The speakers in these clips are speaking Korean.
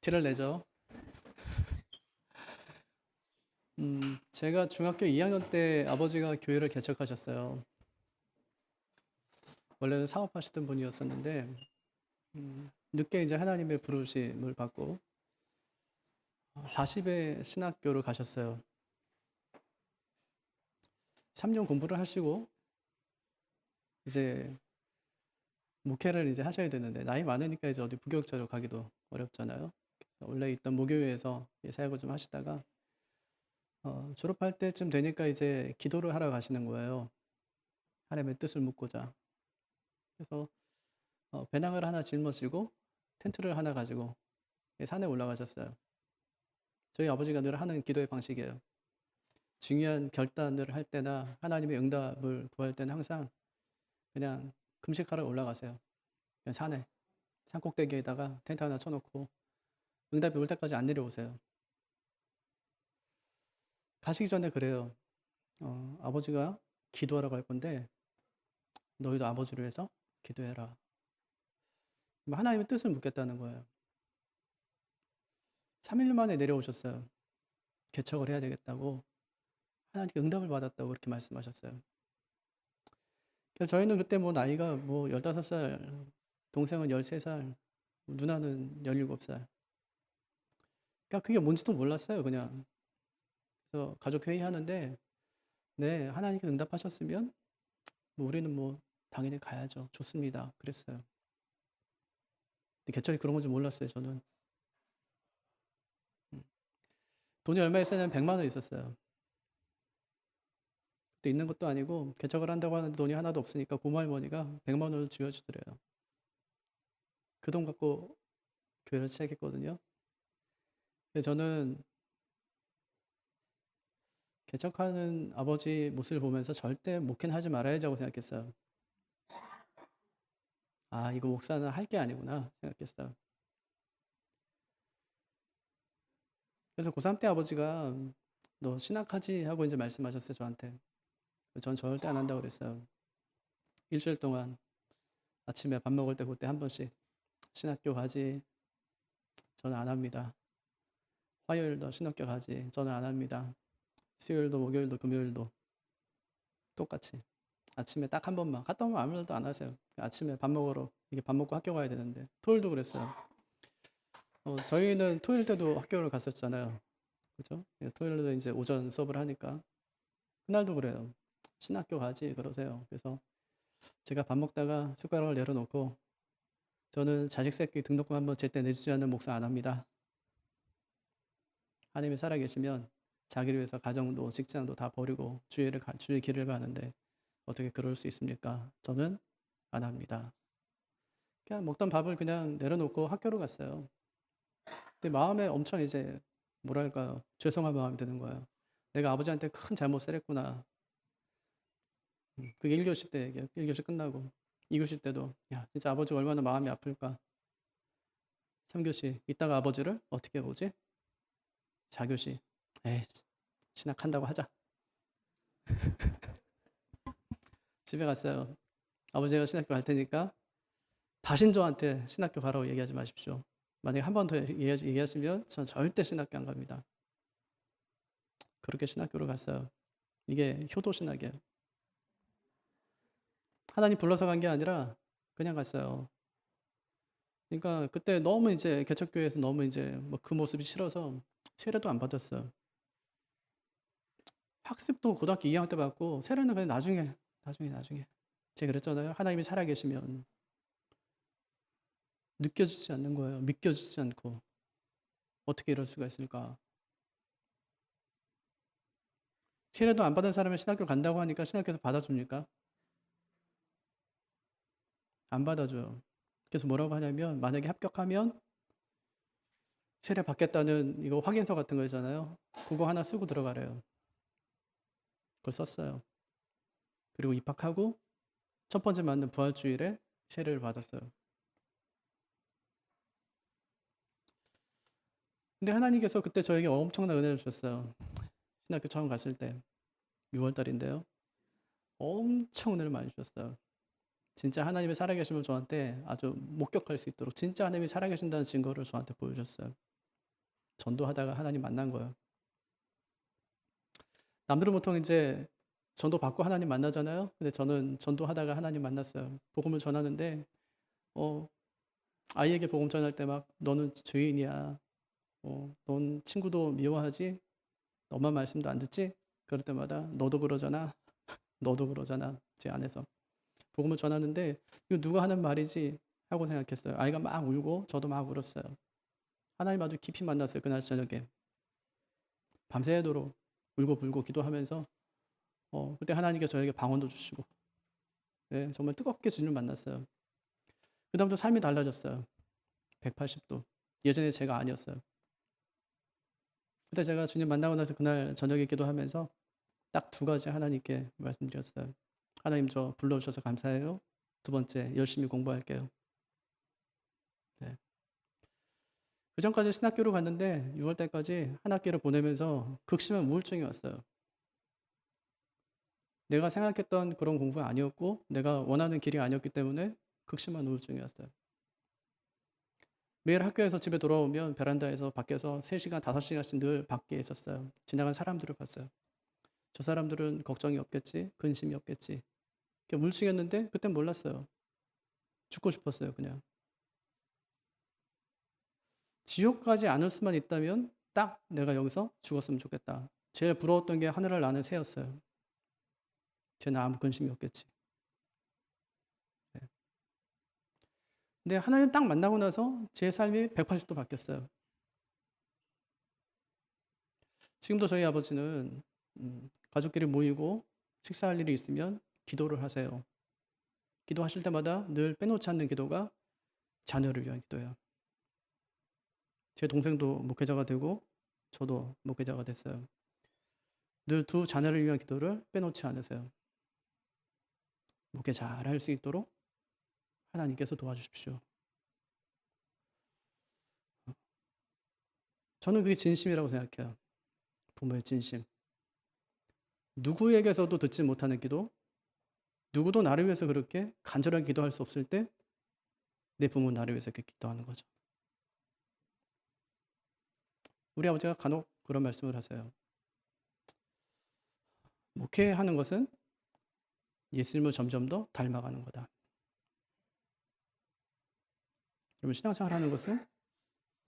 티를 내죠. 제가 중학교 2학년 때 아버지가 교회를 개척하셨어요. 원래는 사업하시던 분이었었는데, 늦게 이제 하나님의 부르심을 받고 40에 신학교를 가셨어요. 3년 공부를 하시고 이제 목회를 이제 하셔야 되는데 나이 많으니까 이제 어디 부교육자로 가기도 어렵잖아요. 그래서 원래 있던 모교회에서 사역을 좀 하시다가 졸업할 때쯤 되니까 이제 기도를 하러 가시는 거예요. 하나님의 뜻을 묻고자. 그래서 배낭을 하나 짊어지고 텐트를 하나 가지고 산에 올라가셨어요. 저희 아버지가 늘 하는 기도의 방식이에요. 중요한 결단을 할 때나 하나님의 응답을 구할 때는 항상 그냥 금식하러 올라가세요. 그냥 산에, 산 꼭대기에다가 텐트 하나 쳐놓고 응답이 올 때까지 안 내려오세요. 가시기 전에 그래요. 아버지가 기도하러 갈 건데 너희도 아버지를 위해서 기도해라. 하나님의 뜻을 묻겠다는 거예요. 3일 만에 내려오셨어요. 개척을 해야 되겠다고. 하나님께 응답을 받았다고 그렇게 말씀하셨어요. 그래서 저희는 그때 뭐 나이가 뭐 15살, 동생은 13살, 누나는 17살. 그러니까 그게 뭔지도 몰랐어요, 그냥. 그래서 가족 회의 하는데, 네, 하나님께 응답하셨으면 뭐 우리는 뭐 당연히 가야죠. 좋습니다. 그랬어요. 근데 개척이 그런 건지 몰랐어요, 저는. 돈이 얼마 있었냐면 100만 원 있었어요. 그때 있는 것도 아니고 개척을 한다고 하는데 돈이 하나도 없으니까 고모 할머니가 100만 원을 쥐어주더래요. 그 돈 갖고 교회를 시작했거든요. 그래서 저는 개척하는 아버지 모습을 보면서 절대 목회는 하지 말아야지라고 생각했어요. 아, 이거 목사는 할 게 아니구나 생각했어요. 그래서 고3 때 아버지가 너 신학하지 하고 이제 말씀하셨어요, 저한테. 전 절대 안 한다고 그랬어요. 일주일 동안 아침에 밥 먹을 때 그때 한 번씩 신학교 가지. 저는 안 합니다. 화요일도 신학교 가지. 저는 안 합니다. 수요일도 목요일도 금요일도 똑같이 아침에 딱 한 번만 갔다 오면 아무 말도 안 하세요. 아침에 밥 먹으러 이게 밥 먹고 학교 가야 되는데 토요일도 그랬어요. 저희는 토요일 때도 학교를 갔었잖아요. 그죠? 토요일도 이제 오전 수업을 하니까 그날도 그래요. 신학교 가지 그러세요. 그래서 제가 밥 먹다가 숟가락을 내려놓고 저는 자식 새끼 등록금 한번 제때 내주지 않는 목사 안 합니다. 하나님이 살아계시면 자기를 위해서 가정도 직장도 다 버리고 주의 길을 가는데 어떻게 그럴 수 있습니까? 저는 안 합니다. 그냥 먹던 밥을 그냥 내려놓고 학교로 갔어요. 근데 마음에 엄청 이제 뭐랄까요? 죄송한 마음이 드는 거예요. 내가 아버지한테 큰 잘못을 했구나. 그게 1교시 때 얘기예요. 1교시 끝나고 2교시 때도 야 진짜 아버지가 얼마나 마음이 아플까. 3교시 이따가 아버지를 어떻게 보지? 4교시 에이 신학한다고 하자. 집에 갔어요. 아버지가 신학교 갈 테니까 다신 저한테 신학교 가라고 얘기하지 마십시오. 만약에 한 번 더 얘기하시면 전 절대 신학교 안 갑니다. 그렇게 신학교를 갔어요. 이게 효도 신학이에요. 하나님 불러서 간 게 아니라 그냥 갔어요. 그러니까 그때 너무 이제 개척교회에서 너무 이제 뭐 그 모습이 싫어서 세례도 안 받았어요. 학습도 고등학교 2학년 때 받고 세례는 그냥 나중에. 제가 그랬잖아요. 하나님이 살아계시면 느껴지지 않는 거예요. 믿겨지지 않고 어떻게 이럴 수가 있을까? 세례도 안 받은 사람이 신학교 간다고 하니까 신학교에서 받아줍니까? 안 받아줘요. 그래서 뭐라고 하냐면 만약에 합격하면 세례 받겠다는 이거 확인서 같은 거 있잖아요. 그거 하나 쓰고 들어가래요. 그걸 썼어요. 그리고 입학하고 첫 번째 맞는 부활주일에 세례를 받았어요. 근데 하나님께서 그때 저에게 엄청난 은혜를 주셨어요. 신학교 처음 갔을 때 6월 달인데요. 엄청 은혜를 많이 주셨어요. 진짜 하나님이 살아계시면 저한테 아주 목격할 수 있도록 진짜 하나님이 살아계신다는 증거를 저한테 보여주셨어요. 전도하다가 하나님 만난 거예요. 남들은 보통 이제 전도 받고 하나님 만나잖아요. 근데 저는 전도하다가 하나님 만났어요. 복음을 전하는데 어 아이에게 복음 전할 때 막 "너는 죄인이야. 넌 친구도 미워하지? 엄마 말씀도 안 듣지?" 그럴 때마다 "너도 그러잖아. 너도 그러잖아." 제 안에서 복음을 전하는데 '이거 누가 하는 말이지?' 하고 생각했어요. 아이가 막 울고 저도 막 울었어요. 하나님 아주 깊이 만났어요, 그날 저녁에. 밤새도록 울고불고 기도하면서 그때 하나님께서 저에게 방언도 주시고, 네, 정말 뜨겁게 주님을 만났어요. 그다음부터 삶이 달라졌어요. 180도. 예전에 제가 아니었어요. 그때 제가 주님 만나고 나서 그날 저녁에 기도하면서 딱 두 가지 하나님께 말씀드렸어요. 하나님, 저 불러주셔서 감사해요. 두 번째, 열심히 공부할게요. 네. 그 전까지 신학교를 갔는데 6월 달까지 한 학기를 보내면서 극심한 우울증이 왔어요. 내가 생각했던 그런 공부가 아니었고 내가 원하는 길이 아니었기 때문에 극심한 우울증이 왔어요. 매일 학교에서 집에 돌아오면 베란다에서 밖에서 3시간, 5시간씩 늘 밖에 있었어요. 지나간 사람들을 봤어요. 저 사람들은 걱정이 없겠지, 근심이 없겠지. 우울증이었는데 그땐 몰랐어요. 죽고 싶었어요, 그냥. 지옥 가지 않을 수만 있다면 딱 내가 여기서 죽었으면 좋겠다. 제일 부러웠던 게 하늘을 나는 새였어요. 쟤는 아무 근심이 없겠지. 네. 근데 하나님 딱 만나고 나서 제 삶이 180도 바뀌었어요. 지금도 저희 아버지는 가족끼리 모이고 식사할 일이 있으면 기도를 하세요. 기도하실 때마다 늘 빼놓지 않는 기도가 자녀를 위한 기도예요. 제 동생도 목회자가 되고 저도 목회자가 됐어요. 늘 두 자녀를 위한 기도를 빼놓지 않으세요. 목회 잘할 수 있도록 하나님께서 도와주십시오. 저는 그게 진심이라고 생각해요. 부모의 진심. 누구에게서도 듣지 못하는 기도, 누구도 나를 위해서 그렇게 간절하게 기도할 수 없을 때 내 부모는 나를 위해서 이렇게 기도하는 거죠. 우리 아버지가 간혹 그런 말씀을 하세요. 목회하는 것은 예수님을 점점 더 닮아가는 거다. 그러면 신앙생활 하는 것은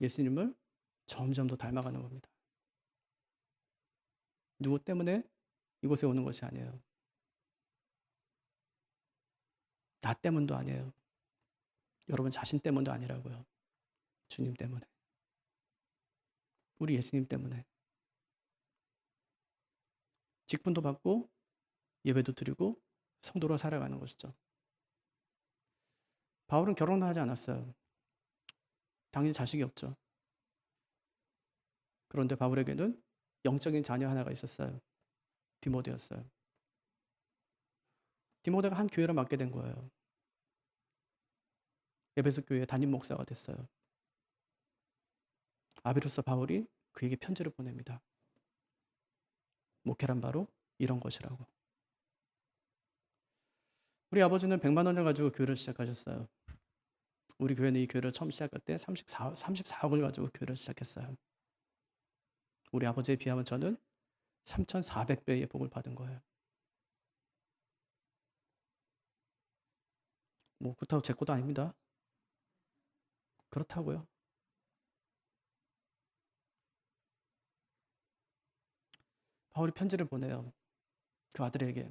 예수님을 점점 더 닮아가는 겁니다. 누구 때문에 이곳에 오는 것이 아니에요. 나 때문도 아니에요. 여러분 자신 때문도 아니라고요. 주님 때문에. 우리 예수님 때문에. 직분도 받고 예배도 드리고 성도로 살아가는 것이죠. 바울은 결혼을 하지 않았어요. 당연히 자식이 없죠. 그런데 바울에게는 영적인 자녀 하나가 있었어요. 디모데였어요. 디모데가 한 교회를 맡게 된 거예요. 에베소 교회 담임 목사가 됐어요. 아비로서 바울이 그에게 편지를 보냅니다. 목회란 바로 이런 것이라고. 우리 아버지는 100만 원을 가지고 교회를 시작하셨어요. 우리 교회는 이 교회를 처음 시작할 때 34억을 가지고 교회를 시작했어요. 우리 아버지에 비하면 저는 3,400배의 복을 받은 거예요. 뭐 그렇다고 제 것도 아닙니다. 그렇다고요. 바울이 편지를 보내요. 그 아들에게.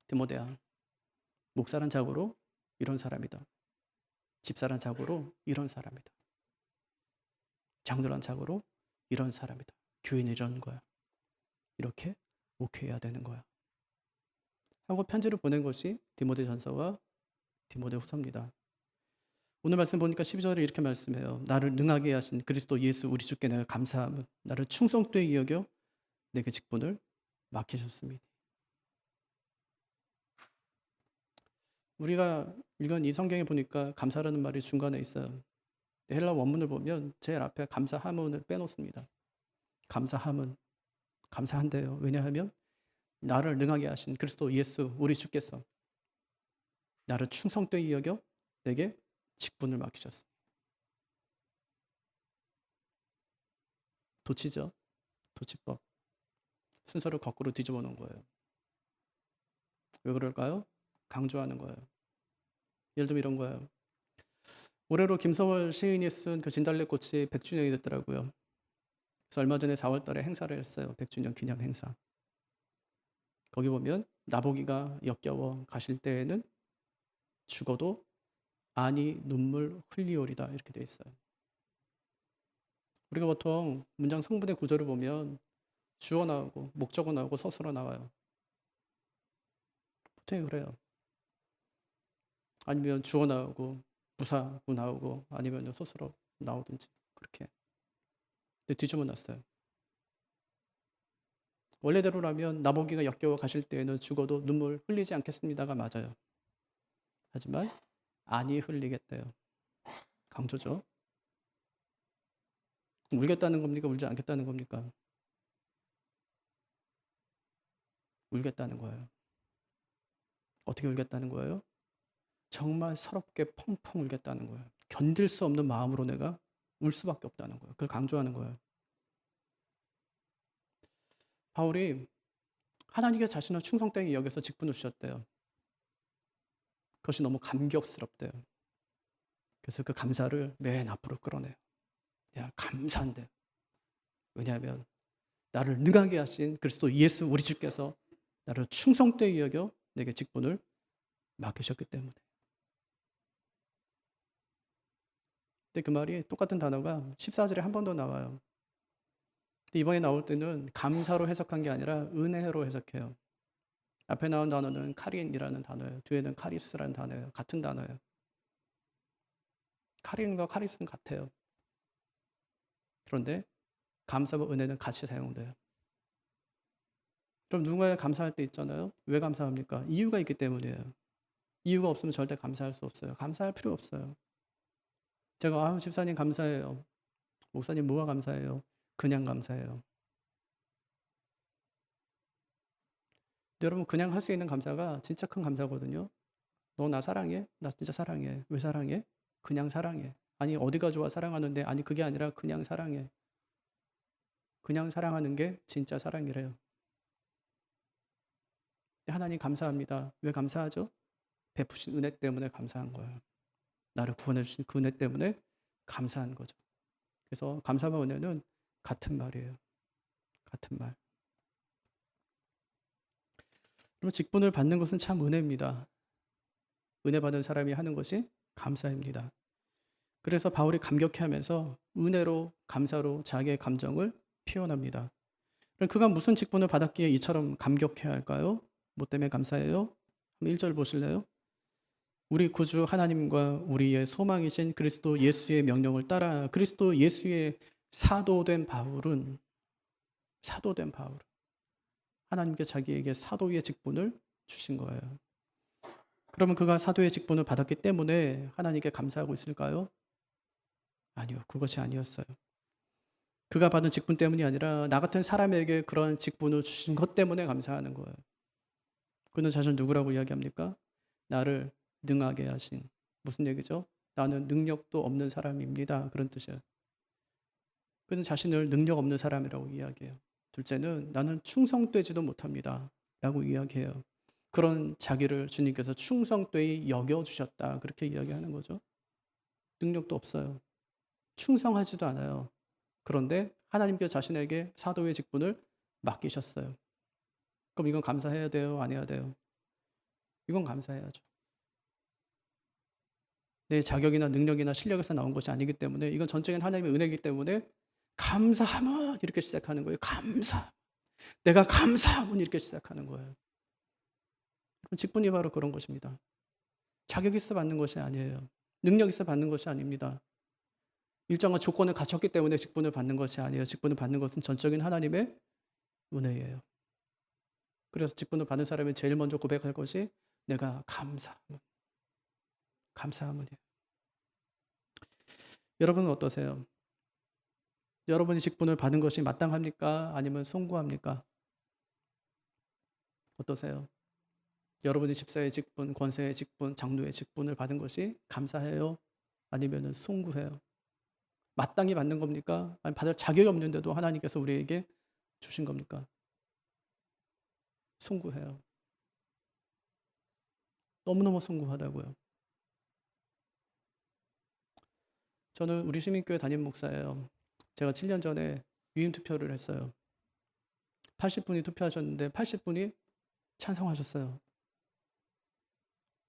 디모데야, 목사란 자고로 이런 사람이다. 집사란 자고로 이런 사람이다. 장로란 자고로 이런 사람이다. 교인은 이런 거야. 이렇게 목회해야 되는 거야. 하고 편지를 보낸 것이 디모데전서와 디모데후서입니다. 오늘 말씀 보니까 12절에 이렇게 말씀해요. 나를 능하게 하신 그리스도 예수 우리 주께 내가 감사함은 나를 충성되게 여겨 내게 직분을 맡기셨습니다. 우리가 읽은 이 성경에 보니까 감사라는 말이 중간에 있어요. 헬라 원문을 보면 제일 앞에 감사함은을 빼놓습니다. 감사함은 감사한데요. 왜냐하면 나를 능하게 하신 그리스도 예수 우리 주께서 나를 충성되게 여겨 내게 직분을 맡기셨습니다. 도치죠. 도치법. 순서를 거꾸로 뒤집어 놓은 거예요. 왜 그럴까요? 강조하는 거예요. 예를 들면 이런 거예요. 올해로 김서월 시인이 쓴 그 진달래꽃이 100주년이 됐더라고요. 그래서 얼마 전에 4월 달에 행사를 했어요. 100주년 기념 행사. 거기 보면 나보기가 역겨워 가실 때에는 죽어도 아니 눈물 흘리오리다 이렇게 돼 있어요. 우리가 보통 문장 성분의 구조를 보면 주어 나오고 목적어 나오고 서술어 나와요. 보통 그래요. 아니면 주어 나오고 부사구 나오고 아니면 서술어 나오든지 그렇게. 근데 뒤집어 놨어요. 원래대로라면 나보기가 역겨워 가실 때에는 죽어도 눈물 흘리지 않겠습니다가 맞아요. 하지만 아니 흘리겠대요. 강조죠. 울겠다는 겁니까? 울지 않겠다는 겁니까? 울겠다는 거예요. 어떻게 울겠다는 거예요? 정말 서럽게 펑펑 울겠다는 거예요. 견딜 수 없는 마음으로 내가 울 수밖에 없다는 거예요. 그걸 강조하는 거예요. 바울이 하나님께 자신을 충성되게 여겨서 직분을 주셨대요. 그것이 너무 감격스럽대요. 그래서 그 감사를 맨 앞으로 끌어내요. 야, 감사한데. 왜냐하면 나를 능하게 하신 그리스도 예수 우리 주께서 나를 충성되게 여겨 내게 직분을 맡기셨기 때문에. 근데 그 말이 똑같은 단어가 14절에 한 번 더 나와요. 근데 이번에 나올 때는 감사로 해석한 게 아니라 은혜로 해석해요. 앞에 나온 단어는 카린이라는 단어예요. 뒤에는 카리스라는 단어예요. 같은 단어예요. 카린과 카리스는 같아요. 그런데 감사와 은혜는 같이 사용돼요. 그럼 누군가에 감사할 때 있잖아요. 왜 감사합니까? 이유가 있기 때문이에요. 이유가 없으면 절대 감사할 수 없어요. 감사할 필요 없어요. 제가 집사님 감사해요. 목사님 뭐가 감사해요? 그냥 감사해요. 근데 여러분 그냥 할 수 있는 감사가 진짜 큰 감사거든요. 너 나 사랑해? 나 진짜 사랑해. 왜 사랑해? 그냥 사랑해. 아니 어디가 좋아 사랑하는데 아니 그게 아니라 그냥 사랑해. 그냥 사랑하는 게 진짜 사랑이래요. 하나님 감사합니다. 왜 감사하죠? 베푸신 은혜 때문에 감사한 거예요. 나를 구원해 주신 그 은혜 때문에 감사한 거죠. 그래서 감사와 은혜는 같은 말이에요. 같은 말. 그럼 직분을 받는 것은 참 은혜입니다. 은혜 받은 사람이 하는 것이 감사입니다. 그래서 바울이 감격해하면서 은혜로 감사로 자기의 감정을 표현합니다. 그럼 그가 무슨 직분을 받았기에 이처럼 감격해야 할까요? 뭐 때문에 감사해요? 1절 보실래요? 우리 구주 하나님과 우리의 소망이신 그리스도 예수의 명령을 따라 그리스도 예수의 사도된 바울은 하나님께 자기에게 사도의 직분을 주신 거예요. 그러면 그가 사도의 직분을 받았기 때문에 하나님께 감사하고 있을까요? 아니요. 그것이 아니었어요. 그가 받은 직분 때문이 아니라 나 같은 사람에게 그런 직분을 주신 것 때문에 감사하는 거예요. 그는 자신을 누구라고 이야기합니까? 나를 능하게 하신. 무슨 얘기죠? 나는 능력도 없는 사람입니다. 그런 뜻이에요. 그는 자신을 능력 없는 사람이라고 이야기해요. 둘째는 나는 충성되지도 못합니다. 라고 이야기해요. 그런 자기를 주님께서 충성되이 여겨주셨다. 그렇게 이야기하는 거죠. 능력도 없어요. 충성하지도 않아요. 그런데 하나님께서 자신에게 사도의 직분을 맡기셨어요. 그럼 이건 감사해야 돼요? 안 해야 돼요? 이건 감사해야죠. 내 자격이나 능력이나 실력에서 나온 것이 아니기 때문에 이건 전적인 하나님의 은혜이기 때문에 감사하면 이렇게 시작하는 거예요. 감사. 내가 감사하면 이렇게 시작하는 거예요. 직분이 바로 그런 것입니다. 자격이 있어 받는 것이 아니에요. 능력이 있어 받는 것이 아닙니다. 일정한 조건을 갖췄기 때문에 직분을 받는 것이 아니에요. 직분을 받는 것은 전적인 하나님의 은혜예요. 그래서 직분을 받는 사람이 제일 먼저 고백할 것이 내가 감사함이에요. 여러분은 어떠세요? 여러분이 직분을 받은 것이 마땅합니까? 아니면 송구합니까? 어떠세요? 여러분이 집사의 직분, 권세의 직분, 장로의 직분을 받은 것이 감사해요? 아니면 송구해요? 마땅히 받는 겁니까? 아니 받을 자격이 없는데도 하나님께서 우리에게 주신 겁니까? 숭고해요. 너무너무 숭고하다고요. 저는 우리 시민교회 담임 목사예요. 제가 7년 전에 유임 투표를 했어요. 80분이 투표하셨는데 80분이 찬성하셨어요.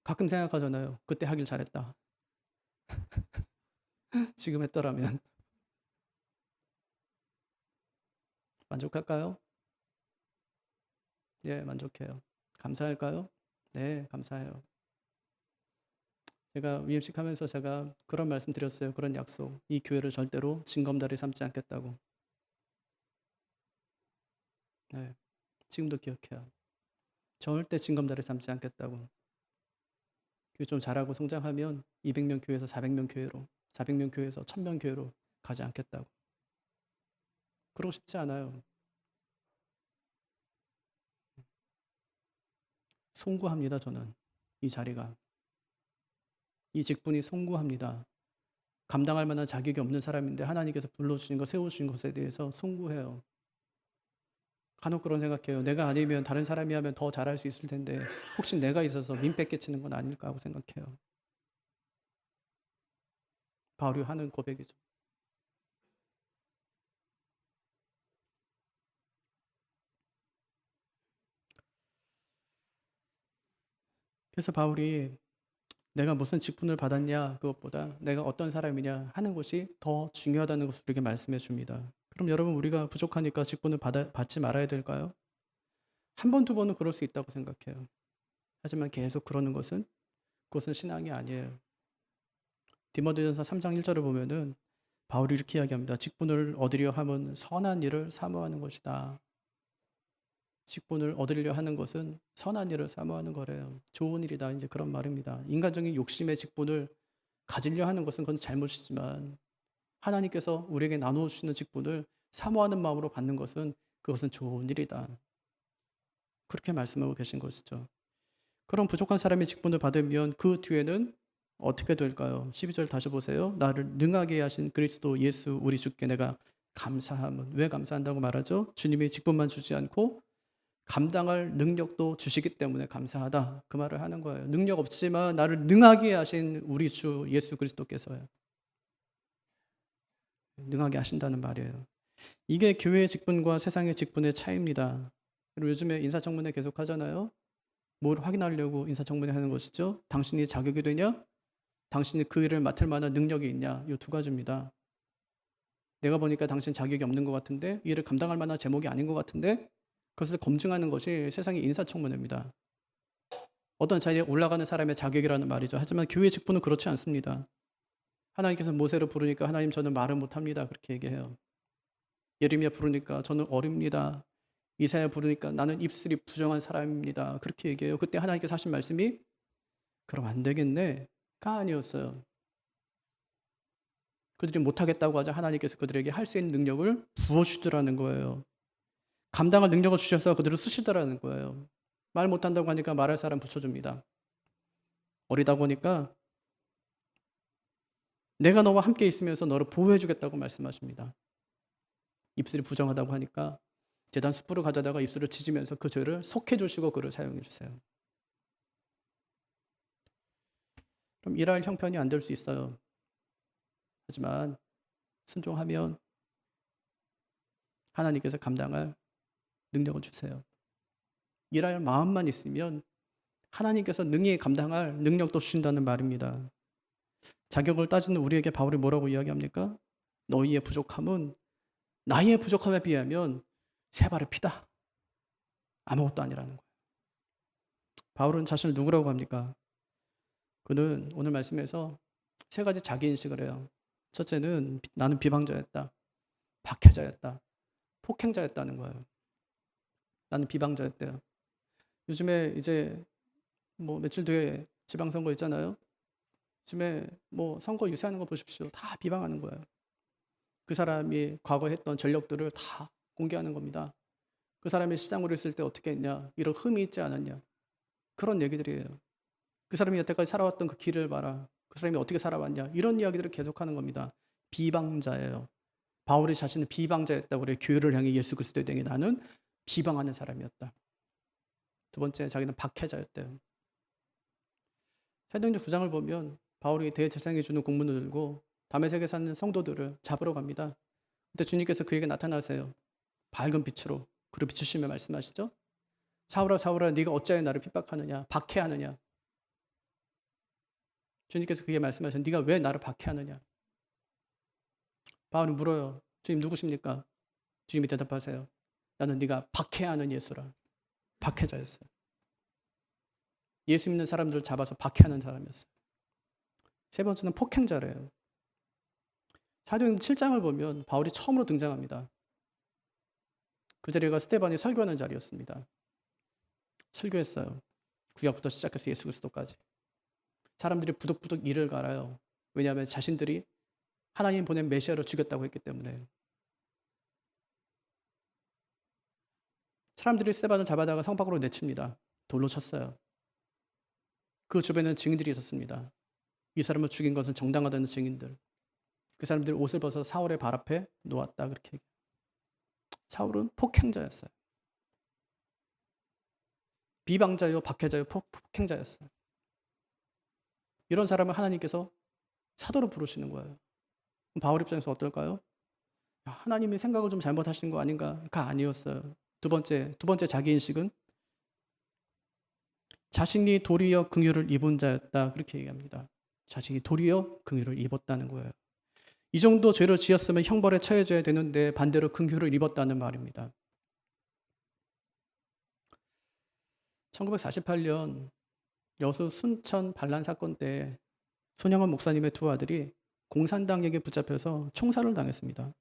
가끔 생각하잖아요. 그때 하길 잘했다. 지금 했더라면. 만족할까요? 예, 만족해요. 감사할까요? 네, 감사해요. 제가 위임식 하면서 제가 그런 말씀 드렸어요. 그런 약속. 이 교회를 절대로 징검다리 삼지 않겠다고. 네, 지금도 기억해요. 절대 징검다리 삼지 않겠다고. 교회 좀 잘하고 성장하면 200명 교회에서 400명 교회로, 400명 교회에서 1000명 교회로 가지 않겠다고. 그러고 싶지 않아요. 송구합니다, 저는. 이 자리가. 이 직분이 송구합니다. 감당할 만한 자격이 없는 사람인데 하나님께서 불러주신 것, 세우신 것에 대해서 송구해요. 간혹 그런 생각해요. 내가 아니면 다른 사람이 하면 더 잘할 수 있을 텐데 혹시 내가 있어서 민폐 끼치는 건 아닐까 하고 생각해요. 바울이 하는 고백이죠. 그래서 바울이 내가 무슨 직분을 받았냐 그것보다 내가 어떤 사람이냐 하는 것이 더 중요하다는 것을 우리에게 말씀해 줍니다. 그럼 여러분 우리가 부족하니까 직분을 받지 말아야 될까요? 한 번, 두 번은 그럴 수 있다고 생각해요. 하지만 계속 그러는 것은 그것은 신앙이 아니에요. 디모데전서 3장 1절을 보면은 바울이 이렇게 이야기합니다. 직분을 얻으려 함은 선한 일을 사모하는 것이다. 직분을 얻으려 하는 것은 선한 일을 사모하는 거래요. 좋은 일이다. 이제 그런 말입니다. 인간적인 욕심의 직분을 가지려 하는 것은 그건 잘못이지만 하나님께서 우리에게 나누어 주시는 직분을 사모하는 마음으로 받는 것은 그것은 좋은 일이다. 그렇게 말씀하고 계신 것이죠. 그런 부족한 사람의 직분을 받으면 그 뒤에는 어떻게 될까요? 12절 다시 보세요. 나를 능하게 하신 그리스도 예수 우리 주께 내가 감사함은 왜 감사한다고 말하죠? 주님이 직분만 주지 않고 감당할 능력도 주시기 때문에 감사하다. 그 말을 하는 거예요. 능력 없지만 나를 능하게 하신 우리 주 예수 그리스도께서요. 능하게 하신다는 말이에요. 이게 교회의 직분과 세상의 직분의 차이입니다. 그리고 요즘에 인사청문회 계속 하잖아요. 뭘 확인하려고 인사청문회 하는 것이죠? 당신이 자격이 되냐? 당신이 그 일을 맡을 만한 능력이 있냐? 이 두 가지입니다. 내가 보니까 당신 자격이 없는 것 같은데 이 일을 감당할 만한 제목이 아닌 것 같은데 그것을 검증하는 것이 세상의 인사청문회입니다. 어떤 자리에 올라가는 사람의 자격이라는 말이죠. 하지만 교회 직분은 그렇지 않습니다. 하나님께서 모세를 부르니까 하나님 저는 말을 못합니다. 그렇게 얘기해요. 예레미야 부르니까 저는 어립니다. 이사야 부르니까 나는 입술이 부정한 사람입니다. 그렇게 얘기해요. 그때 하나님께서 하신 말씀이 그럼 안 되겠네가 아니었어요. 그들이 못하겠다고 하자 하나님께서 그들에게 할 수 있는 능력을 부어주더라는 거예요. 감당할 능력을 주셔서 그들을 쓰시더라는 거예요. 말 못한다고 하니까 말할 사람 붙여줍니다. 어리다 보니까 내가 너와 함께 있으면서 너를 보호해주겠다고 말씀하십니다. 입술이 부정하다고 하니까 제단 숯불을 가져다가 입술을 치지면서 그 죄를 속해주시고 그를 사용해주세요. 그럼 일할 형편이 안 될 수 있어요. 하지만 순종하면 하나님께서 감당할 능력을 주세요. 일할 마음만 있으면 하나님께서 능히 감당할 능력도 주신다는 말입니다. 자격을 따지는 우리에게 바울이 뭐라고 이야기합니까? 너희의 부족함은 나의 부족함에 비하면 세 발의 피다. 아무것도 아니라는 거예요. 바울은 자신을 누구라고 합니까? 그는 오늘 말씀에서 세 가지 자기 인식을 해요. 첫째는 나는 비방자였다. 박해자였다. 폭행자였다는 거예요. 나는 비방자였대요. 요즘에 이제 뭐 며칠 뒤에 지방선거 있잖아요. 요즘에 뭐 선거 유세하는 거 보십시오. 다 비방하는 거예요. 그 사람이 과거에 했던 전력들을 다 공개하는 겁니다. 그 사람이 시장으로 있을 때 어떻게 했냐. 이런 흠이 있지 않았냐. 그런 얘기들이에요. 그 사람이 여태까지 살아왔던 그 길을 봐라. 그 사람이 어떻게 살아왔냐. 이런 이야기들을 계속하는 겁니다. 비방자예요. 바울이 자신을 비방자였다고 그래. 교회를 향해 예수 그리스도에 대해 나는 비방하는 사람이었다. 두 번째, 자기는 박해자였대요. 사도행전 9장을 보면 바울이 대제사장이 주는 공문을 들고 다메섹에 사는 성도들을 잡으러 갑니다. 그때 주님께서 그에게 나타나세요. 밝은 빛으로. 그리고 비추시며 말씀하시죠. 사울아 사울아 네가 어찌하여 나를 핍박하느냐 박해하느냐. 주님께서 그에게 말씀하셨는데 네가 왜 나를 박해하느냐. 바울이 물어요. 주님 누구십니까? 주님이 대답하세요. 나는 네가 박해하는 예수라. 박해자였어요. 예수 믿는 사람들을 잡아서 박해하는 사람이었어요. 세 번째는 폭행자래요. 사도행전 7장을 보면 바울이 처음으로 등장합니다. 그 자리가 스데반이 설교하는 자리였습니다. 설교했어요. 구약부터 시작해서 예수 그리스도까지. 사람들이 부득부득 이를 갈아요. 왜냐하면 자신들이 하나님 보낸 메시아를 죽였다고 했기 때문에. 사람들이 스데반을 잡아다가 성 밖으로 내칩니다. 돌로 쳤어요. 그 주변에는 증인들이 있었습니다. 이 사람을 죽인 것은 정당하다는 증인들. 그 사람들이 옷을 벗어 사울의 발 앞에 놓았다 그렇게 얘기해요. 사울은 폭행자였어요. 비방자요, 박해자요, 폭행자였어요. 이런 사람을 하나님께서 사도로 부르시는 거예요. 바울 입장에서 어떨까요? 하나님이 생각을 좀 잘못하신 거 아닌가가 아니었어요. 두 번째 자기 인식은 자신이 도리어 긍휼을 입은 자였다 그렇게 얘기합니다. 자신이 도리어 긍휼을 입었다는 거예요. 이 정도 죄를 지었으면 형벌에 처해져야 되는데 반대로 긍휼을 입었다는 말입니다. 1948년 여수 순천 반란 사건 때 손영원 목사님의 두 아들이 공산당에게 붙잡혀서 총살을 당했습니다.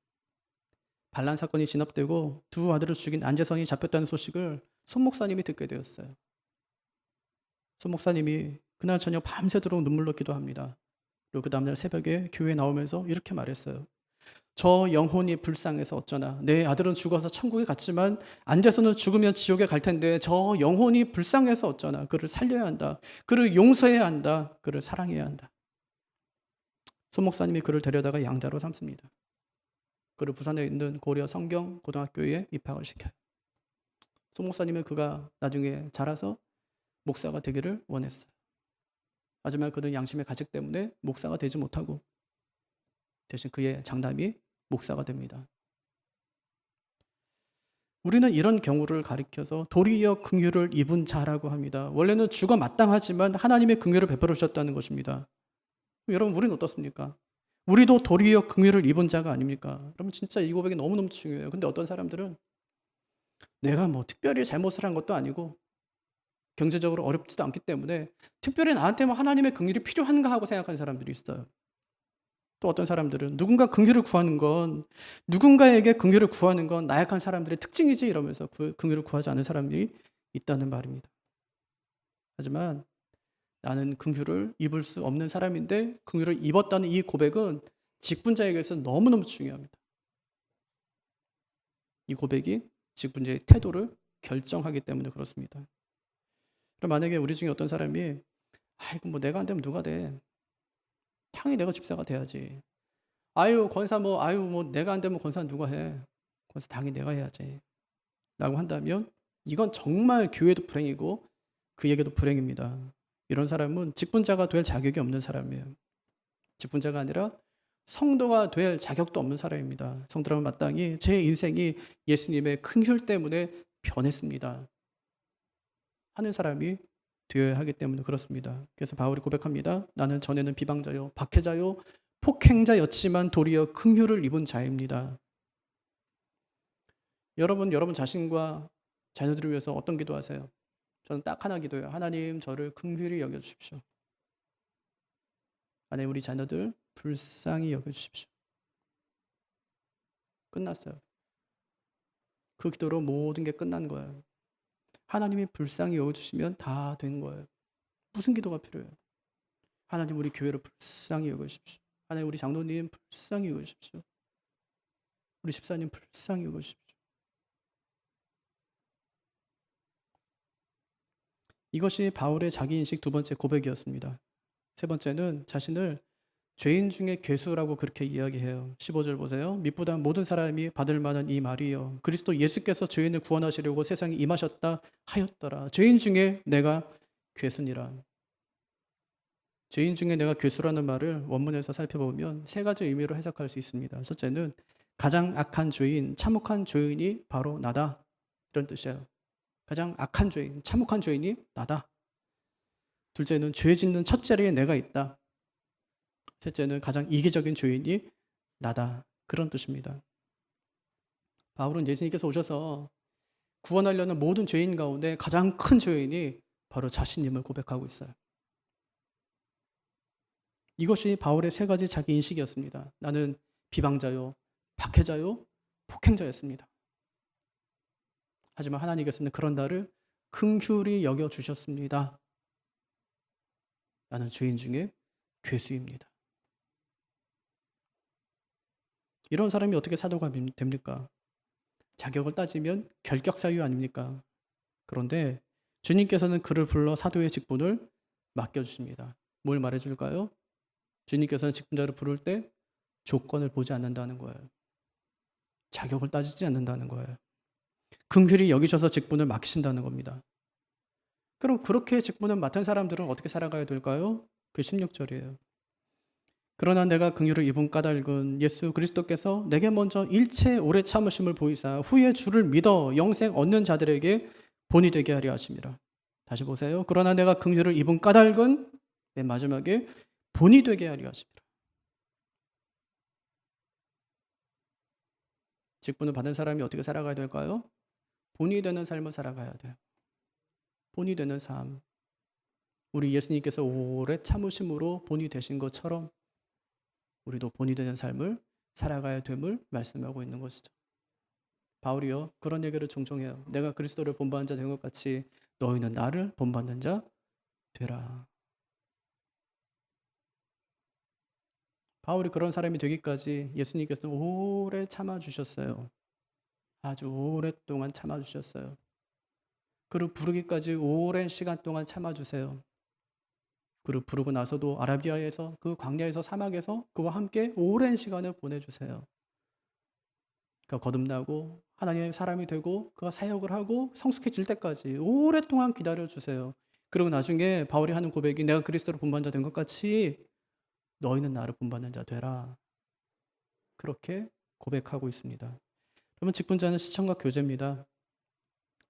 반란 사건이 진압되고 두 아들을 죽인 안재선이 잡혔다는 소식을 손 목사님이 듣게 되었어요. 손 목사님이 그날 저녁 밤새도록 눈물로 기도합니다. 그리고 그 다음날 새벽에 교회에 나오면서 이렇게 말했어요. 저 영혼이 불쌍해서 어쩌나. 내 아들은 죽어서 천국에 갔지만 안재선은 죽으면 지옥에 갈 텐데 저 영혼이 불쌍해서 어쩌나. 그를 살려야 한다. 그를 용서해야 한다. 그를 사랑해야 한다. 손 목사님이 그를 데려다가 양자로 삼습니다. 그를 부산에 있는 고려 성경 고등학교에 입학을 시켜요. 손 목사님은 그가 나중에 자라서 목사가 되기를 원했어요. 하지만 그는 양심의 가책 때문에 목사가 되지 못하고 대신 그의 장남이 목사가 됩니다. 우리는 이런 경우를 가리켜서 도리어 긍휼을 입은 자라고 합니다. 원래는 죽어 마땅하지만 하나님의 긍휼을 베풀어 주셨다는 것입니다. 여러분 우리는 어떻습니까? 우리도 도리어 긍휼을 입은 자가 아닙니까? 여러분 진짜 이 고백이 너무너무 중요해요. 근데 어떤 사람들은 내가 뭐 특별히 잘못을 한 것도 아니고 경제적으로 어렵지도 않기 때문에 특별히 나한테 뭐 하나님의 긍휼이 필요한가 하고 생각하는 사람들이 있어요. 또 어떤 사람들은 누군가 긍휼을 구하는 건 누군가에게 긍휼을 구하는 건 나약한 사람들의 특징이지 이러면서 긍휼을 구하지 않는 사람들이 있다는 말입니다. 하지만 나는 긍휼을 입을 수 없는 사람인데 긍휼을 입었다는 이 고백은 직분자에게서 너무너무 중요합니다. 이 고백이 직분자의 태도를 결정하기 때문에 그렇습니다. 그럼 만약에 우리 중에 어떤 사람이 아이고 뭐 내가 안 되면 누가 돼? 당연히 내가 집사가 돼야지. 아유 권사 뭐 내가 안 되면 권사 누가 해? 권사 당연히 내가 해야지. 라고 한다면 이건 정말 교회도 불행이고 그에게도 불행입니다. 이런 사람은 직분자가 될 자격이 없는 사람이에요. 직분자가 아니라 성도가 될 자격도 없는 사람입니다. 성도라면 마땅히 제 인생이 예수님의 긍휼 때문에 변했습니다 하는 사람이 되어야 하기 때문에 그렇습니다. 그래서 바울이 고백합니다. 나는 전에는 비방자요 박해자요 폭행자였지만 도리어 긍휼을 입은 자입니다. 여러분 자신과 자녀들을 위해서 어떤 기도하세요? 저는 딱 하나 기도해요. 하나님 저를 긍휼히 여겨주십시오. 하나님 우리 자녀들 불쌍히 여겨주십시오. 끝났어요. 그 기도로 모든 게 끝난 거예요. 하나님이 불쌍히 여겨주시면 다 된 거예요. 무슨 기도가 필요해요? 하나님 우리 교회를 불쌍히 여겨주십시오. 하나님 우리 장로님 불쌍히 여겨주십시오. 우리 집사님 불쌍히 여겨주십시오. 이것이 바울의 자기인식 두 번째 고백이었습니다. 세 번째는 자신을 죄인 중에 괴수라고 그렇게 이야기해요. 15절 보세요. 미쁘다 모든 사람이 받을 만한 이 말이요. 그리스도 예수께서 죄인을 구원하시려고 세상에 임하셨다 하였더라. 죄인 중에 내가 괴수니라. 죄인 중에 내가 괴수라는 말을 원문에서 살펴보면 세 가지 의미로 해석할 수 있습니다. 첫째는 가장 악한 죄인, 참혹한 죄인이 바로 나다. 이런 뜻이에요. 가장 악한 죄인, 참혹한 죄인이 나다. 둘째는 죄 짓는 첫 자리에 내가 있다. 셋째는 가장 이기적인 죄인이 나다. 그런 뜻입니다. 바울은 예수님께서 오셔서 구원하려는 모든 죄인 가운데 가장 큰 죄인이 바로 자신임을 고백하고 있어요. 이것이 바울의 세 가지 자기 인식이었습니다. 나는 비방자요, 박해자요, 폭행자였습니다. 하지만 하나님께서는 그런 나를 긍휼히 여겨주셨습니다. 나는 죄인 중에 괴수입니다. 이런 사람이 어떻게 사도가 됩니까? 자격을 따지면 결격사유 아닙니까? 그런데 주님께서는 그를 불러 사도의 직분을 맡겨주십니다. 뭘 말해줄까요? 주님께서는 직분자를 부를 때 조건을 보지 않는다는 거예요. 자격을 따지지 않는다는 거예요. 긍휼히 여기셔서 직분을 맡기신다는 겁니다. 그럼 그렇게 직분을 맡은 사람들은 어떻게 살아가야 될까요? 그 16절이에요. 그러나 내가 긍휼을 입은 까닭은 예수 그리스도께서 내게 먼저 일체 오래 참으심을 보이사 후에 주를 믿어 영생 얻는 자들에게 본이 되게 하려 하심이라. 다시 보세요. 그러나 내가 긍휼을 입은 까닭은 맨 마지막에 본이 되게 하려 하심이라. 직분을 받은 사람이 어떻게 살아가야 될까요? 본이 되는 삶을 살아가야 돼요. 본이 되는 삶. 우리 예수님께서 오래 참으심으로 본이 되신 것처럼 우리도 본이 되는 삶을 살아가야 됨을 말씀하고 있는 것이죠. 바울이요 그런 얘기를 종종 해요. 내가 그리스도를 본받는 자 된 것 같이 너희는 나를 본받는 자 되라. 바울이 그런 사람이 되기까지 예수님께서는 오래 참아주셨어요. 아주 오랫동안 참아주셨어요. 그를 부르기까지 오랜 시간 동안 참아주세요. 그를 부르고 나서도 아라비아에서 그 광야에서 사막에서 그와 함께 오랜 시간을 보내주세요. 그가 거듭나고 하나님의 사람이 되고 그가 사역을 하고 성숙해질 때까지 오랫동안 기다려주세요. 그리고 나중에 바울이 하는 고백이 내가 그리스도로 본받는 자 된 것 같이 너희는 나를 본받는 자 되라. 그렇게 고백하고 있습니다. 그러면 직분자는 시청과 교제입니다.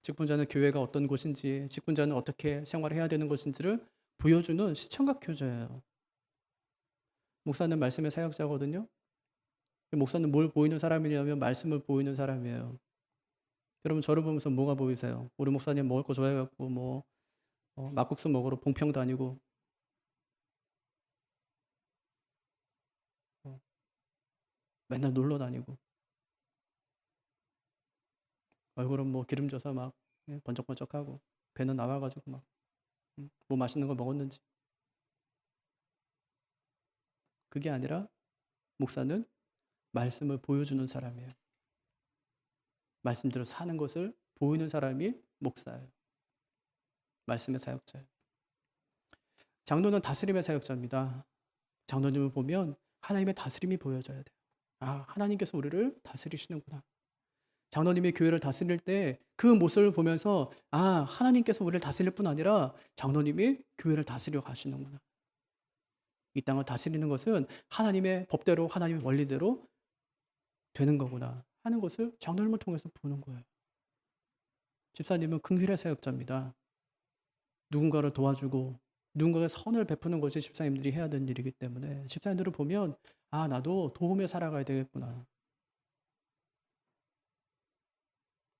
직분자는 교회가 어떤 곳인지, 직분자는 어떻게 생활해야 되는 것인지를 보여주는 시청각 교제예요. 목사는 말씀의 사역자거든요. 목사는 뭘 보이는 사람이냐면 말씀을 보이는 사람이에요. 여러분 저를 보면서 뭐가 보이세요? 우리 목사님 먹을 거 좋아해갖고 막국수 먹으러 봉평 다니고 맨날 놀러 다니고 얼굴은 기름져서 막 번쩍번쩍하고 배는 나와가지고 뭐 맛있는 거 먹었는지. 그게 아니라 목사는 말씀을 보여주는 사람이에요. 말씀대로 사는 것을 보이는 사람이 목사예요. 말씀의 사역자예요. 장로는 다스림의 사역자입니다. 장로님을 보면 하나님의 다스림이 보여져야 돼요. 아, 하나님께서 우리를 다스리시는구나. 장로님이 교회를 다스릴 때 그 모습을 보면서 아, 하나님께서 우리를 다스릴 뿐 아니라 장로님이 교회를 다스려 가시는구나. 이 땅을 다스리는 것은 하나님의 법대로 하나님의 원리대로 되는 거구나 하는 것을 장로님을 통해서 보는 거예요. 집사님은 긍휼의 사역자입니다. 누군가를 도와주고 누군가가 선을 베푸는 것이 집사님들이 해야 되는 일이기 때문에 집사님들을 보면 아, 나도 도움에 살아가야 되겠구나.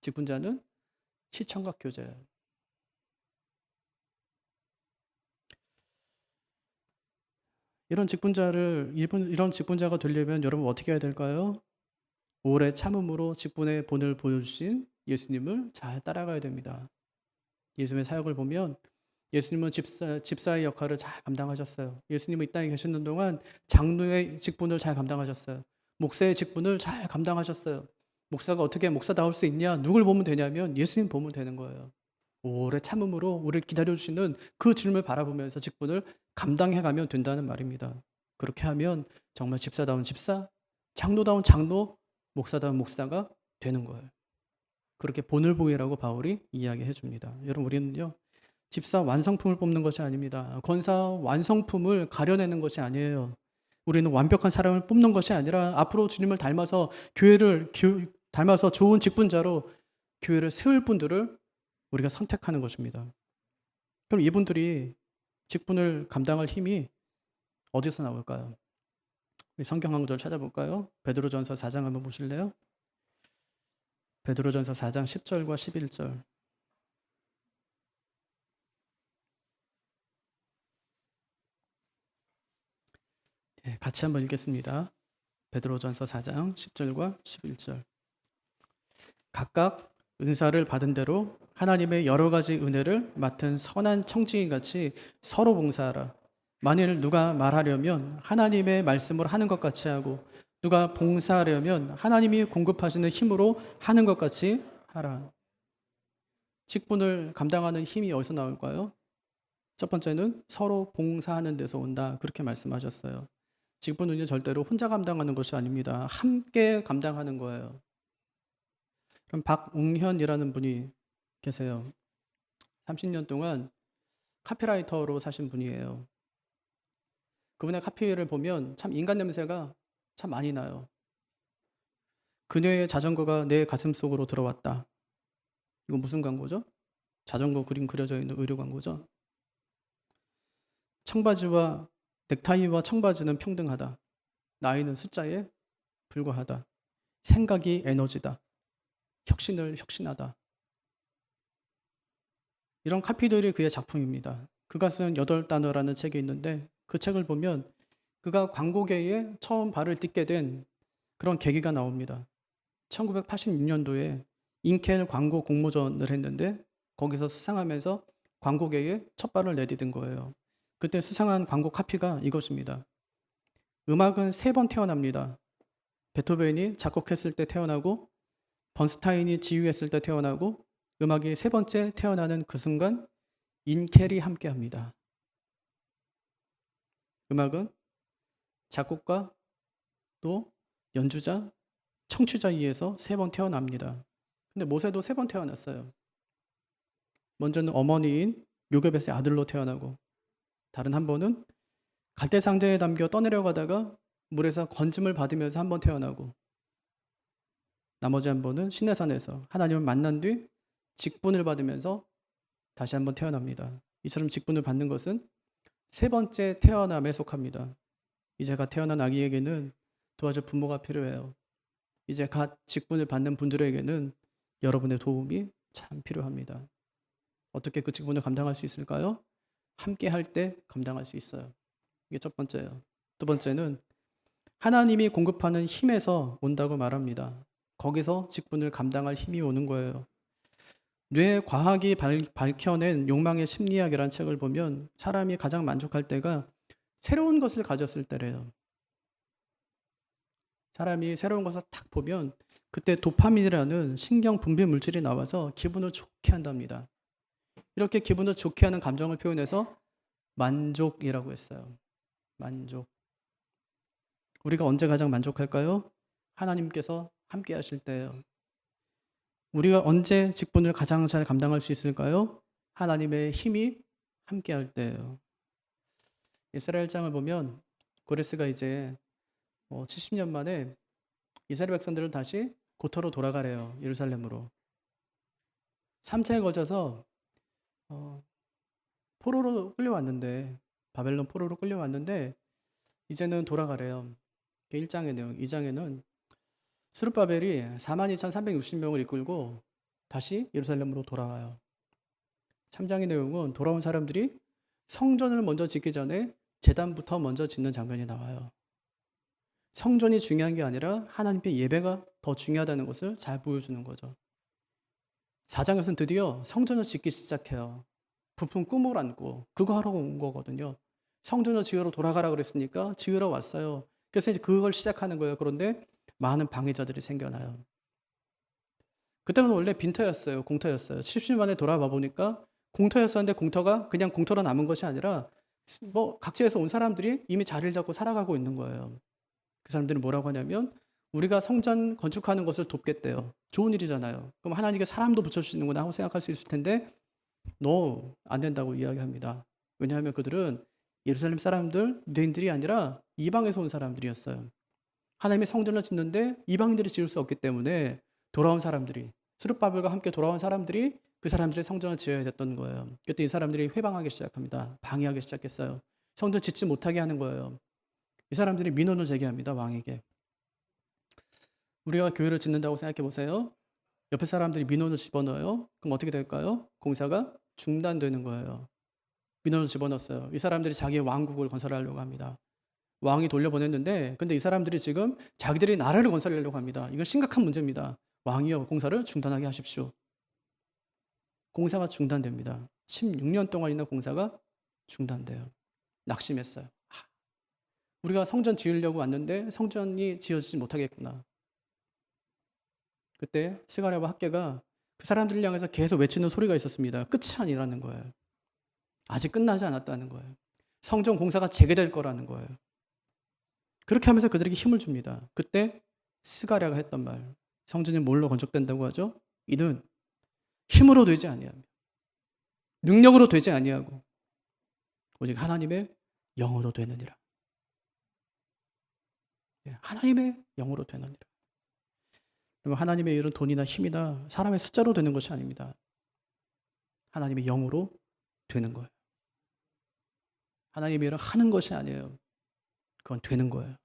직분자는 시청각 교제예요. 이런 직분자가 되려면 여러분 어떻게 해야 될까요? 오래 참음으로 직분의 본을 보여주신 예수님을 잘 따라가야 됩니다. 예수님의 사역을 보면 예수님은 집사의 역할을 잘 감당하셨어요. 예수님은 이 땅에 계시는 동안 장로의 직분을 잘 감당하셨어요. 목사의 직분을 잘 감당하셨어요. 목사가 어떻게 목사다울 수 있냐? 누굴 보면 되냐면 예수님 보면 되는 거예요. 오래 참음으로 우리를 기다려주시는 그 주님을 바라보면서 직분을 감당해가면 된다는 말입니다. 그렇게 하면 정말 집사다운 집사, 장로다운 장로, 목사다운 목사가 되는 거예요. 그렇게 본을 보이라고 바울이 이야기해 줍니다. 여러분, 우리는요, 집사 완성품을 뽑는 것이 아닙니다. 권사 완성품을 가려내는 것이 아니에요. 우리는 완벽한 사람을 뽑는 것이 아니라 앞으로 주님을 닮아서 닮아서 좋은 직분자로 교회를 세울 분들을 우리가 선택하는 것입니다. 그럼 이분들이 직분을 감당할 힘이 어디서 나올까요? 성경 한 구절 찾아볼까요? 베드로전서 4장 한번 보실래요? 베드로전서 4장 10절과 11절. 같이 한번 읽겠습니다. 베드로전서 4장 10절과 11절. 각각 은사를 받은 대로 하나님의 여러 가지 은혜를 맡은 선한 청지기 같이 서로 봉사하라. 만일 누가 말하려면 하나님의 말씀을 하는 것 같이 하고 누가 봉사하려면 하나님이 공급하시는 힘으로 하는 것 같이 하라. 직분을 감당하는 힘이 어디서 나올까요? 첫 번째는 서로 봉사하는 데서 온다. 그렇게 말씀하셨어요. 직분은요, 절대로 혼자 감당하는 것이 아닙니다. 함께 감당하는 거예요. 그럼 박웅현이라는 분이 계세요. 30년 동안 카피라이터로 사신 분이에요. 그분의 카피를 보면 참 인간 냄새가 참 많이 나요. 그녀의 자전거가 내 가슴 속으로 들어왔다. 이거 무슨 광고죠? 자전거 그림 그려져 있는 의류 광고죠. 청바지와 넥타이와 청바지는 평등하다. 나이는 숫자에 불과하다. 생각이 에너지다. 혁신을 혁신하다. 이런 카피들이 그의 작품입니다. 그가 쓴 8단어라는 책이 있는데 그 책을 보면 그가 광고계에 처음 발을 딛게 된 그런 계기가 나옵니다. 1986년도에 인켈 광고 공모전을 했는데 거기서 수상하면서 광고계에 첫 발을 내디딘 거예요. 그때 수상한 광고 카피가 이것입니다. 음악은 3번 태어납니다. 베토벤이 작곡했을 때 태어나고 번스타인이 지휘했을 때 태어나고 음악이 3번째 태어나는 그 순간 인켈이 함께합니다. 음악은 작곡가 또 연주자, 청취자에 의해서 3번 태어납니다. 근데 모세도 3번 태어났어요. 먼저는 어머니인 요게벳의 아들로 태어나고 다른 한 번은 갈대상자에 담겨 떠내려가다가 물에서 건짐을 받으면서 한 번 태어나고 나머지 한 번은 시내산에서 하나님을 만난 뒤 직분을 받으면서 다시 한 번 태어납니다. 이처럼 직분을 받는 것은 3번째 태어남에 속합니다. 이제 갓 태어난 아기에게는 도와줄 부모가 필요해요. 이제 갓 직분을 받는 분들에게는 여러분의 도움이 참 필요합니다. 어떻게 그 직분을 감당할 수 있을까요? 함께 할 때 감당할 수 있어요. 이게 첫 번째예요. 두 번째는 하나님이 공급하는 힘에서 온다고 말합니다. 거기서 직분을 감당할 힘이 오는 거예요. 뇌과학이 밝혀낸 욕망의 심리학이라는 책을 보면 사람이 가장 만족할 때가 새로운 것을 가졌을 때래요. 사람이 새로운 것을 딱 보면 그때 도파민이라는 신경 분비 물질이 나와서 기분을 좋게 한답니다. 이렇게 기분을 좋게 하는 감정을 표현해서 만족이라고 했어요. 만족. 우리가 언제 가장 만족할까요? 하나님께서 함께 하실 때예요. 우리가 언제 직분을 가장 잘 감당할 수 있을까요? 하나님의 힘이 함께 할 때예요. 이스라엘장을 보면 고레스가 이제 70년 만에 이스라엘 백성들을 다시 고토로 돌아가래요. 예루살렘으로. 3차에 걸쳐서 포로로 끌려왔는데 바벨론 포로로 끌려왔는데 이제는 돌아가래요. 1장의 내용. 2장에는 스룹바벨이 42,360명을 이끌고 다시 예루살렘으로 돌아와요. 3장의 내용은 돌아온 사람들이 성전을 먼저 짓기 전에 제단부터 먼저 짓는 장면이 나와요. 성전이 중요한 게 아니라 하나님께 예배가 더 중요하다는 것을 잘 보여주는 거죠. 4장에서는 드디어 성전을 짓기 시작해요. 부푼 꿈을 안고 그거 하러 온 거거든요. 성전을 지으러 돌아가라 그랬으니까 지으러 왔어요. 그래서 이제 그걸 시작하는 거예요. 그런데 많은 방해자들이 생겨나요. 그때는 원래 빈터였어요. 공터였어요. 70년 만에 돌아와 보니까 공터였었는데 공터가 그냥 공터로 남은 것이 아니라 뭐 각지에서 온 사람들이 이미 자리를 잡고 살아가고 있는 거예요. 그 사람들은 뭐라고 하냐면 우리가 성전 건축하는 것을 돕겠대요. 좋은 일이잖아요. 그럼 하나님께 사람도 붙여주시는구나 하고 생각할 수 있을 텐데 no, 안 된다고 이야기합니다. 왜냐하면 그들은 예루살렘 사람들, 유대인들이 아니라 이방에서 온 사람들이었어요. 하나님의 성전을 짓는데 이방인들이 지을 수 없기 때문에 돌아온 사람들이, 스룹바벨과 함께 돌아온 사람들이 그 사람들의 성전을 지어야 됐던 거예요. 그때 이 사람들이 회방하기 시작합니다. 방해하기 시작했어요. 성전 짓지 못하게 하는 거예요. 이 사람들이 민원을 제기합니다. 왕에게. 우리가 교회를 짓는다고 생각해 보세요. 옆에 사람들이 민원을 집어넣어요. 그럼 어떻게 될까요? 공사가 중단되는 거예요. 민원을 집어넣었어요. 이 사람들이 자기의 왕국을 건설하려고 합니다. 왕이 돌려보냈는데 근데 이 사람들이 지금 자기들이 나라를 건설하려고 합니다. 이건 심각한 문제입니다. 왕이여 공사를 중단하게 하십시오. 공사가 중단됩니다. 16년 동안이나 공사가 중단돼요. 낙심했어요. 우리가 성전 지으려고 왔는데 성전이 지어지지 못하겠구나. 그때 스가랴와 학개가 그 사람들을 향해서 계속 외치는 소리가 있었습니다. 끝이 아니라는 거예요. 아직 끝나지 않았다는 거예요. 성전 공사가 재개될 거라는 거예요. 그렇게 하면서 그들에게 힘을 줍니다. 그때 스가랴가 했던 말, 성전이 뭘로 건축된다고 하죠? 이는 힘으로 되지 아니하며 능력으로 되지 아니하고 오직 하나님의 영으로 되느니라. 하나님의 영으로 되느니라. 그러면 하나님의 일은 돈이나 힘이나 사람의 숫자로 되는 것이 아닙니다. 하나님의 영으로 되는 거예요. 하나님의 일을 하는 것이 아니에요. 그건 되는 거예요.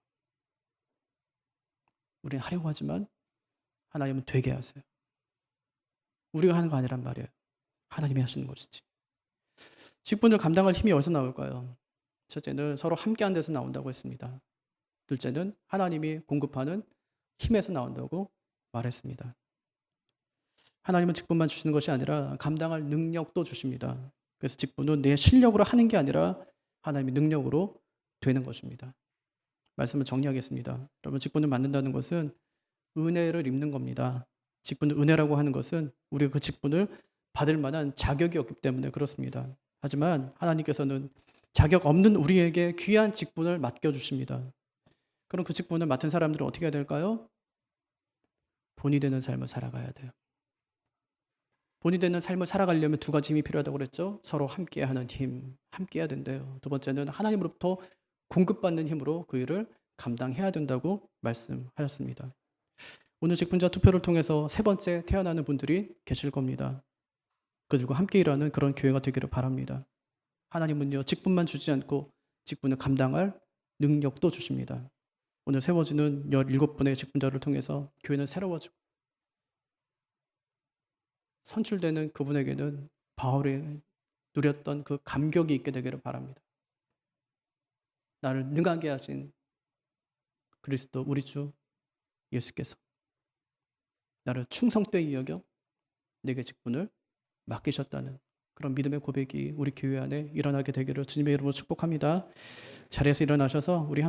우리는 하려고 하지만 하나님은 되게 하세요. 우리가 하는 거 아니란 말이에요. 하나님이 하시는 것이지. 직분을 감당할 힘이 어디서 나올까요? 첫째는 서로 함께한 데서 나온다고 했습니다. 둘째는 하나님이 공급하는 힘에서 나온다고 말했습니다. 하나님은 직분만 주시는 것이 아니라 감당할 능력도 주십니다. 그래서 직분은 내 실력으로 하는 게 아니라 하나님의 능력으로 되는 것입니다. 말씀을 정리하겠습니다. 여러분, 직분을 만든다는 것은 은혜를 입는 겁니다. 직분을 은혜라고 하는 것은 우리가 그 직분을 받을 만한 자격이 없기 때문에 그렇습니다. 하지만 하나님께서는 자격 없는 우리에게 귀한 직분을 맡겨주십니다. 그럼 그 직분을 맡은 사람들은 어떻게 해야 될까요? 본이 되는 삶을 살아가야 돼요. 본이 되는 삶을 살아가려면 두 가지 힘이 필요하다고 그랬죠. 서로 함께하는 힘, 함께해야 된대요. 두 번째는 하나님으로부터 공급받는 힘으로 그 일을 감당해야 된다고 말씀하셨습니다. 오늘 직분자 투표를 통해서 세 번째 태어나는 분들이 계실 겁니다. 그들과 함께 일하는 그런 교회가 되기를 바랍니다. 하나님은요, 직분만 주지 않고 직분을 감당할 능력도 주십니다. 오늘 세워지는 17분의 직분자를 통해서 교회는 새로워지고 선출되는 그분에게는 바울이 누렸던 그 감격이 있게 되기를 바랍니다. 나를 능하게 하신 그리스도 우리 주 예수께서 나를 충성되이 여겨 내게 직분을 맡기셨다는 그런 믿음의 고백이 우리 교회 안에 일어나게 되기를 주님의 이름으로 축복합니다. 자리에서 일어나셔서 우리